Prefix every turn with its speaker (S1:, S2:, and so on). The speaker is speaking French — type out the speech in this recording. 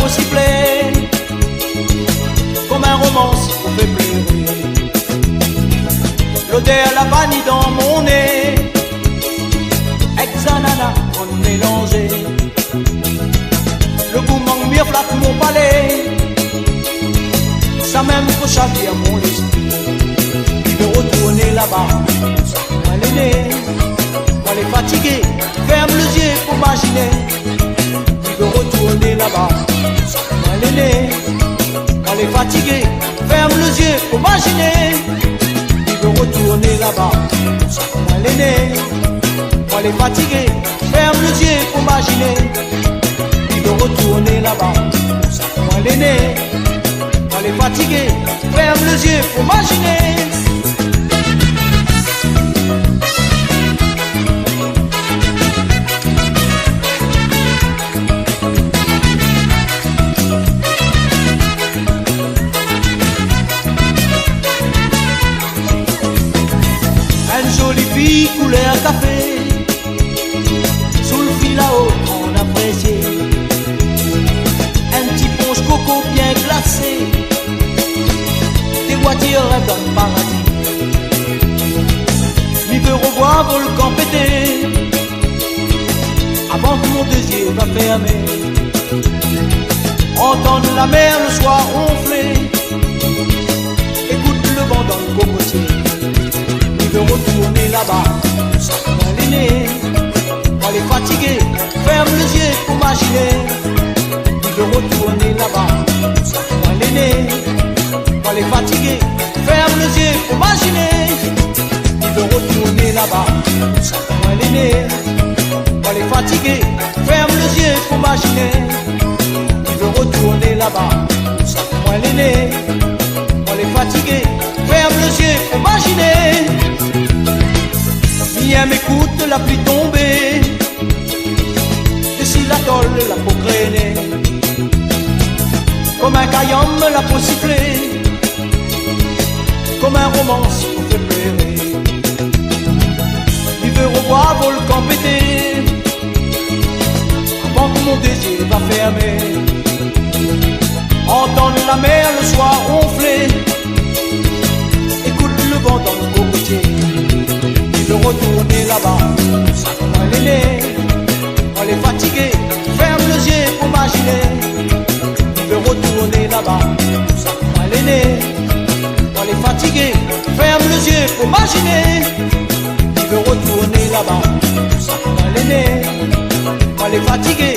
S1: peau sifflée, comme un romance qu'on fait pleurer. L'odeur la vanille dans mon nez, ex-anana on mélangé. Le goût manque mieux flatte mon palais, ça même faut chavir mon esprit. Je veux retourner là-bas, moi l'aîné, moi les fatigué, ferme les yeux pour imaginer. Je veux retourner là-bas, moi l'aîné, moi les fatigué, ferme les yeux pour imaginer. Je veux retourner là-bas, moi l'aîné, moi les fatigué, ferme les yeux pour imaginer. Je veux retourner là-bas, moi l'aîné, moi les fatigué, ferme les yeux pour imaginer. Une jolie fille couleur café, sous le fil à eau on apprécié. Un petit ponche coco bien glacé, des voitures rêvent dans le paradis. M'y veut revoir volcan pété, avant que mon désir va fermer. Entendre la mer le soir ronfler, écoute le vent dans le cocotier. De retourner là-bas, moi l'aîné, moi les fatigué, ferme les yeux pour imaginer. De retourner là-bas, moi l'aîné, moi les fatigué, ferme les yeux pour imaginer. De retourner là-bas, moi l'aîné, moi les fatigué, ferme les yeux pour imaginer. De retourner là-bas, moi l'aîné, moi les fatigué, ferme les yeux pour imaginer. Viens m'écoute la pluie tombée, d'ici la tôle la peau grainée, comme un caillum la peau sifflée, comme un romance qu'on fait pleurer. Il veut revoir volcan pété, avant que mon désir va fermer. Entendre la mer le soir ronfler, écoute le vent dans le cocotier. De retourner là-bas, moi l'aîné, moi les fatigué, ferme les yeux pour imaginer. De retourner là-bas, moi l'aîné, moi les fatigué, ferme les yeux pour imaginer. De retourner là-bas, moi l'aîné, moi les fatigué,